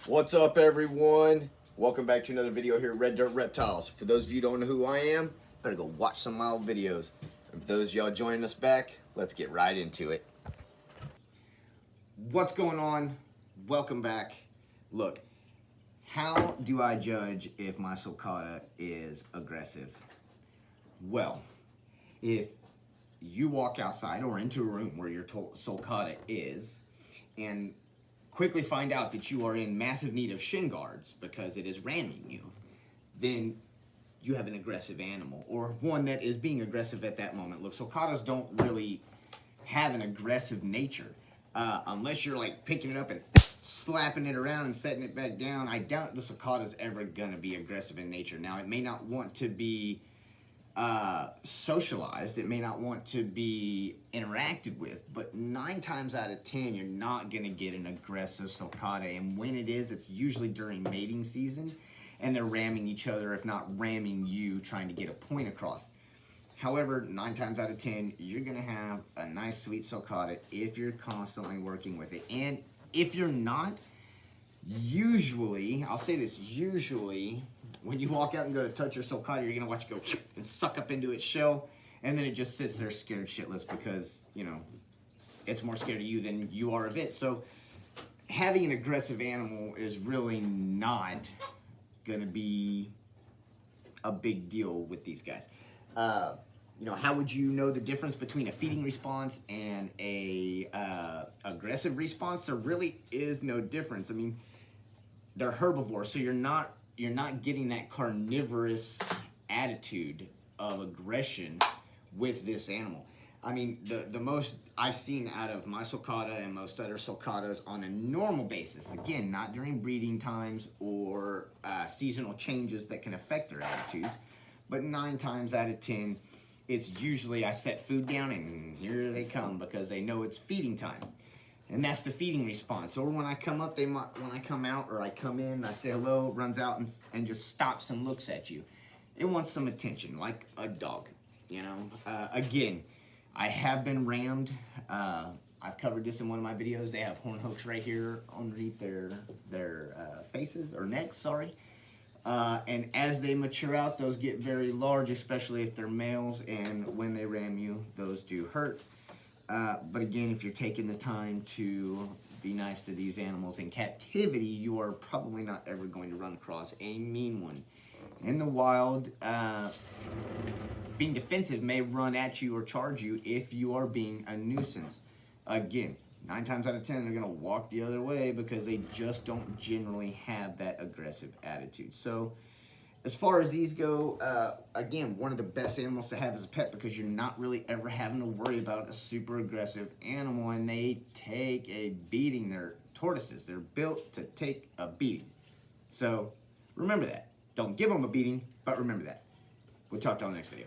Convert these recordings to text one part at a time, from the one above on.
What's up, everyone? Welcome back to another video here at Red Dirt Reptiles. For those of you who don't know who I am, better go watch some of my old videos. And for those of y'all joining us back, let's get right into it. What's going on? Welcome back. Look, how do I judge if my sulcata is aggressive? Well, if you walk outside or into a room where your sulcata is and quickly find out that you are in massive need of shin guards because it is ramming you, then you have an aggressive animal, or one that is being aggressive at that moment. Look, sulcatas don't really have an aggressive nature unless you're like picking it up and slapping it around and setting it back down. I doubt the sulcata is ever going to be aggressive in nature. Now, it may not want to be socialized, it may not want to be interacted with, but 9 times out of 10 you're not going to get an aggressive sulcata, and when it is, it's usually during mating season and they're ramming each other, if not ramming you, trying to get a point across. However, 9 times out of 10 you're going to have a nice sweet sulcata if you're constantly working with it. And if you're not, usually, I'll say this, usually when you walk out and go to touch your sulcata, you're going to watch it go and suck up into its shell, and then it just sits there scared shitless because, you know, it's more scared of you than you are of it. So having an aggressive animal is really not going to be a big deal with these guys. You know, how would you know the difference between a feeding response and a aggressive response? There really is no difference. I mean, they're herbivores, so you're not getting that carnivorous attitude of aggression with this animal. I mean, the most I've seen out of my sulcata and most other sulcatas on a normal basis, again, not during breeding times or seasonal changes that can affect their attitudes, but 9 times out of 10, it's usually I set food down and here they come because they know it's feeding time. And that's the feeding response. Or when I come up, when I come out or I come in, I say hello, it runs out and just stops and looks at you. It wants some attention, like a dog, you know. Again, I have been rammed. I've covered this in one of my videos. They have horn hooks right here underneath their faces, or necks, sorry. And as they mature out, those get very large, especially if they're males, and when they ram you, those do hurt. But again, if you're taking the time to be nice to these animals in captivity, you are probably not ever going to run across a mean one. In the wild, being defensive may run at you or charge you if you are being a nuisance. Again, 9 times out of 10, they're going to walk the other way because they just don't generally have that aggressive attitude. So as far as these go, again, one of the best animals to have as a pet because you're not really ever having to worry about a super aggressive animal, and they take a beating. They're tortoises. They're built to take a beating. So remember that. Don't give them a beating, but remember that. We'll talk to you on the next video.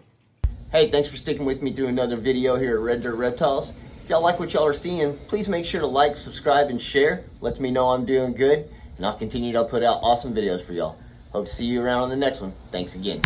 Hey, thanks for sticking with me through another video here at Red Dirt Reptiles. If y'all like what y'all are seeing, please make sure to like, subscribe, and share. Lets me know I'm doing good, and I'll continue to put out awesome videos for y'all. Hope to see you around on the next one. Thanks again.